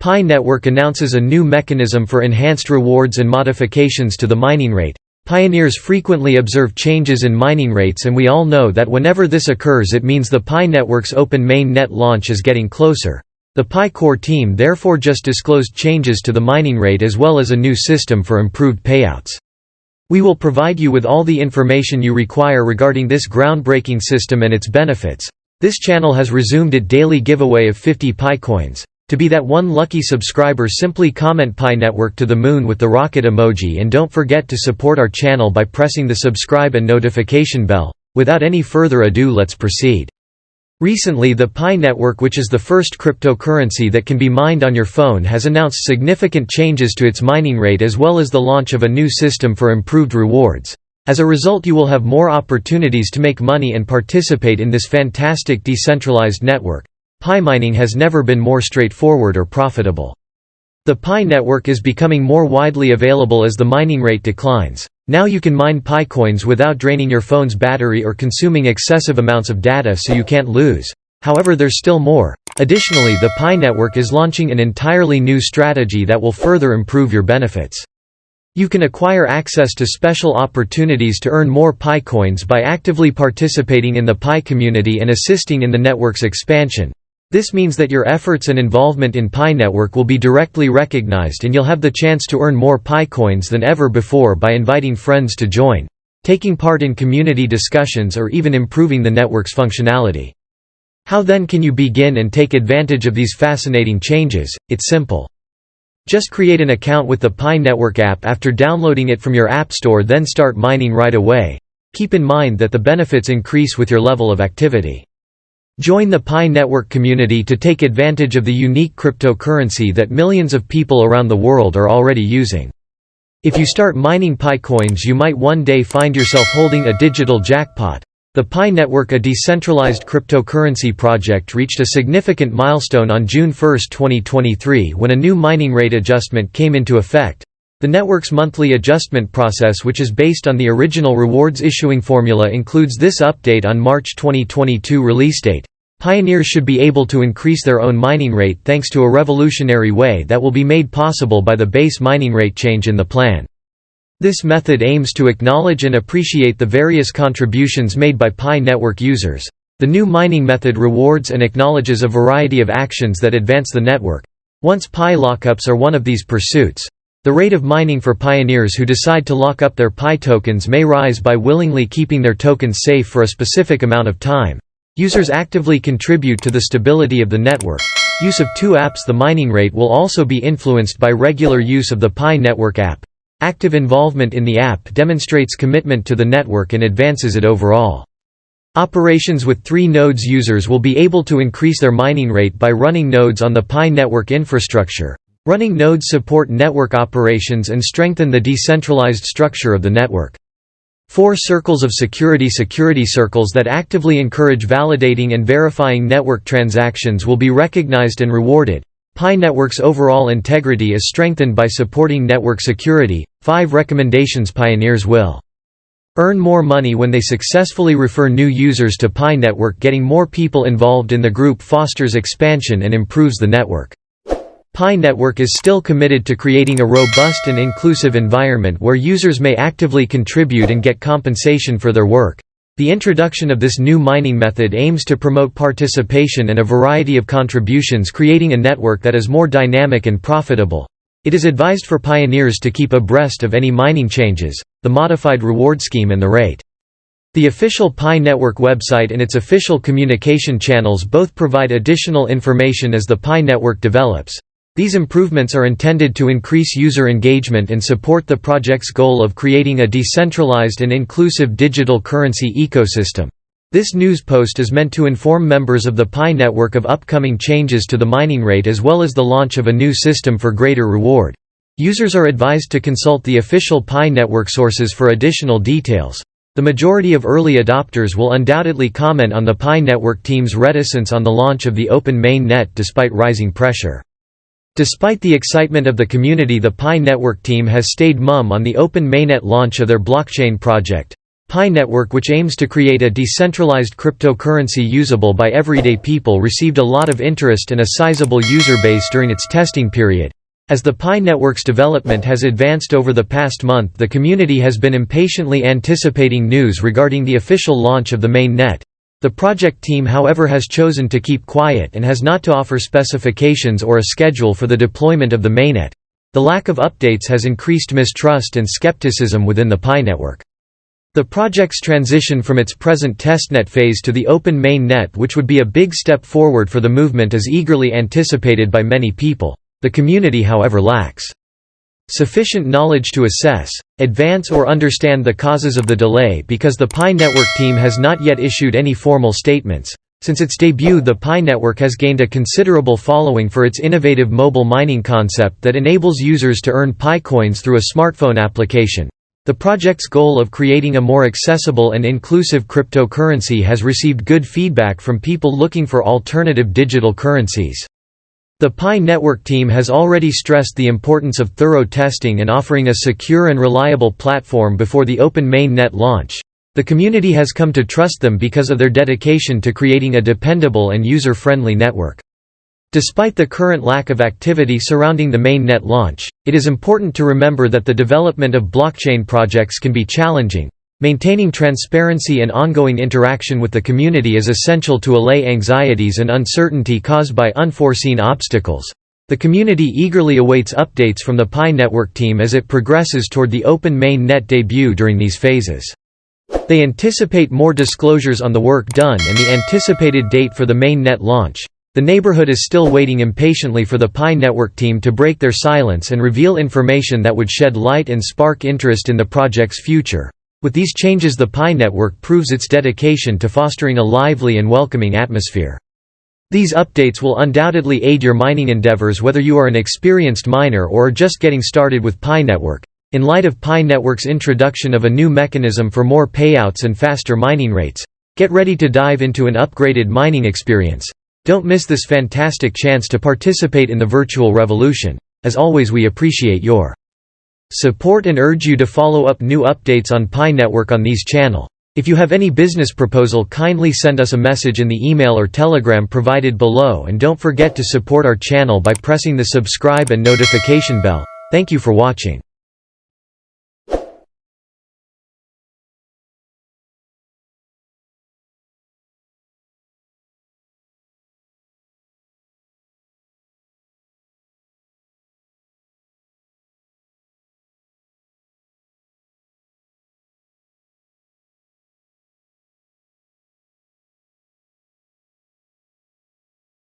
Pi Network announces a new mechanism for enhanced rewards and modifications to the mining rate. Pioneers frequently observe changes in mining rates, and we all know that whenever this occurs it means the Pi Network's open mainnet launch is getting closer. The Pi core team therefore just disclosed changes to the mining rate as well as a new system for improved payouts. We will provide you with all the information you require regarding this groundbreaking system and its benefits. This channel has resumed its daily giveaway of 50 Pi coins. To be that one lucky subscriber, simply comment Pi Network to the moon with the rocket emoji, and don't forget to support our channel by pressing the subscribe and notification bell. Without any further ado, let's proceed. Recently, the Pi Network, which is the first cryptocurrency that can be mined on your phone, has announced significant changes to its mining rate as well as the launch of a new system for improved rewards. As a result, you will have more opportunities to make money and participate in this fantastic decentralized network. Pi mining has never been more straightforward or profitable. The Pi Network is becoming more widely available as the mining rate declines. Now you can mine Pi coins without draining your phone's battery or consuming excessive amounts of data, so you can't lose. However, there's still more. Additionally, the Pi Network is launching an entirely new strategy that will further improve your benefits. You can acquire access to special opportunities to earn more Pi coins by actively participating in the Pi community and assisting in the network's expansion. This means that your efforts and involvement in Pi Network will be directly recognized, and you'll have the chance to earn more Pi coins than ever before by inviting friends to join, taking part in community discussions, or even improving the network's functionality. How then can you begin and take advantage of these fascinating changes? It's simple. Just create an account with the Pi Network app after downloading it from your app store, then start mining right away. Keep in mind that the benefits increase with your level of activity. Join the Pi Network community to take advantage of the unique cryptocurrency that millions of people around the world are already using. If you start mining Pi coins, you might one day find yourself holding a digital jackpot. The Pi Network, a decentralized cryptocurrency project, reached a significant milestone on June 1, 2023, when a new mining rate adjustment came into effect. The network's monthly adjustment process, which is based on the original rewards issuing formula, includes this update on March 2022 release date. Pioneers should be able to increase their own mining rate thanks to a revolutionary way that will be made possible by the base mining rate change in the plan. This method aims to acknowledge and appreciate the various contributions made by Pi Network users. The new mining method rewards and acknowledges a variety of actions that advance the network. Once Pi lockups are one of these pursuits. The rate of mining for pioneers who decide to lock up their Pi tokens may rise by willingly keeping their tokens safe for a specific amount of time. Users actively contribute to the stability of the network. Use of two apps. The mining rate will also be influenced by regular use of the Pi Network app. Active involvement in the app demonstrates commitment to the network and advances it overall. Operations with 3 nodes. Users will be able to increase their mining rate by running nodes on the Pi Network infrastructure. Running nodes support network operations and strengthen the decentralized structure of the network. 4 circles of security. Security circles that actively encourage validating and verifying network transactions will be recognized and rewarded. Pi Network's overall integrity is strengthened by supporting network security. 5 recommendations. Pioneers will earn more money when they successfully refer new users to Pi Network. Getting more people involved in the group fosters expansion and improves the network. Pi Network is still committed to creating a robust and inclusive environment where users may actively contribute and get compensation for their work. The introduction of this new mining method aims to promote participation and a variety of contributions, creating a network that is more dynamic and profitable. It is advised for pioneers to keep abreast of any mining changes, the modified reward scheme, and the rate. The official Pi Network website and its official communication channels both provide additional information as the Pi Network develops. These improvements are intended to increase user engagement and support the project's goal of creating a decentralized and inclusive digital currency ecosystem. This news post is meant to inform members of the Pi Network of upcoming changes to the mining rate as well as the launch of a new system for greater reward. Users are advised to consult the official Pi Network sources for additional details. The majority of early adopters will undoubtedly comment on the Pi Network team's reticence on the launch of the open mainnet despite rising pressure. Despite the excitement of the community, the Pi Network team has stayed mum on the open mainnet launch of their blockchain project. Pi Network, which aims to create a decentralized cryptocurrency usable by everyday people, received a lot of interest and a sizable user base during its testing period. As the Pi Network's development has advanced over the past month, the community has been impatiently anticipating news regarding the official launch of the Mainnet. The project team, however, has chosen to keep quiet and has not to offer specifications or a schedule for the deployment of the Mainnet. The lack of updates has increased mistrust and skepticism within the Pi Network. The project's transition from its present testnet phase to the open mainnet, which would be a big step forward for the movement, is eagerly anticipated by many people. The community, however, lacks sufficient knowledge to assess, advance or understand the causes of the delay because the Pi Network team has not yet issued any formal statements. Since its debut, the Pi Network has gained a considerable following for its innovative mobile mining concept that enables users to earn Pi coins through a smartphone application. The project's goal of creating a more accessible and inclusive cryptocurrency has received good feedback from people looking for alternative digital currencies. The Pi Network team has already stressed the importance of thorough testing and offering a secure and reliable platform before the open mainnet launch. The community has come to trust them because of their dedication to creating a dependable and user-friendly network. Despite the current lack of activity surrounding the mainnet launch, it is important to remember that the development of blockchain projects can be challenging. Maintaining transparency and ongoing interaction with the community is essential to allay anxieties and uncertainty caused by unforeseen obstacles. The community eagerly awaits updates from the Pi Network team as it progresses toward the open mainnet debut during these phases. They anticipate more disclosures on the work done and the anticipated date for the mainnet launch. The neighborhood is still waiting impatiently for the Pi Network team to break their silence and reveal information that would shed light and spark interest in the project's future. With these changes, the Pi Network proves its dedication to fostering a lively and welcoming atmosphere. These updates will undoubtedly aid your mining endeavors, whether you are an experienced miner or are just getting started with Pi Network. In light of Pi Network's introduction of a new mechanism for more payouts and faster mining rates, get ready to dive into an upgraded mining experience. Don't miss this fantastic chance to participate in the virtual revolution. As always, we appreciate your support and urge you to follow up new updates on Pi Network on these channel. If you have any business proposal, kindly send us a message in the email or Telegram provided below, and don't forget to support our channel by pressing the subscribe and notification bell. Thank you for watching.